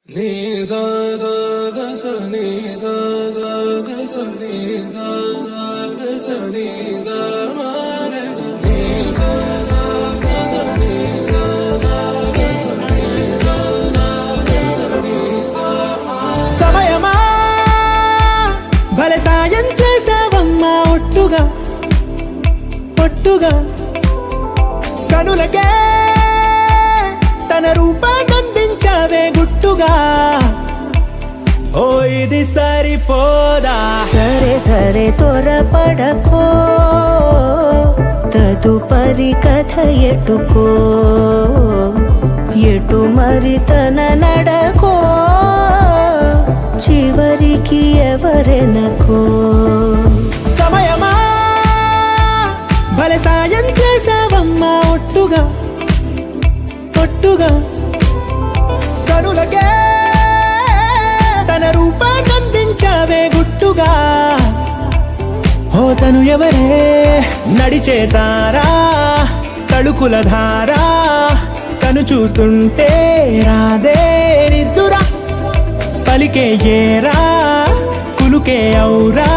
నీ సా సా గ స నీ సా సా గ స నీ సా సా గ స నీ సా మా గ స నీ సా సా గ స నీ సా సా గ స నీ సా సా గ స నీ సా మా. సమయమా భలే సాయం చేసావమ్మా ఒట్టుగా ఒట్టుగా కనులకే తన రూపాన్నందించావే గుట్టుగా. ఓ ఇది సరిపోదా? సరే సరే త్వరపడకో, తదుపరి కథ ఎటుకో, ఎటు మరి తన నడకో, చివరికి ఎవరెనకో. సమయమా భలే సాయం చేసావమ్మా ఒట్టుగా ఒట్టుగా కనులకే తన రూపాన్నందించావే గుట్టుగా. ఓ తను ఎవరే? నడిచే తారా, తడుకుల ధారా, తను చూస్తుంటే రాదే నిద్దురా. పలికే ఏరా, కులుకే ఔరా,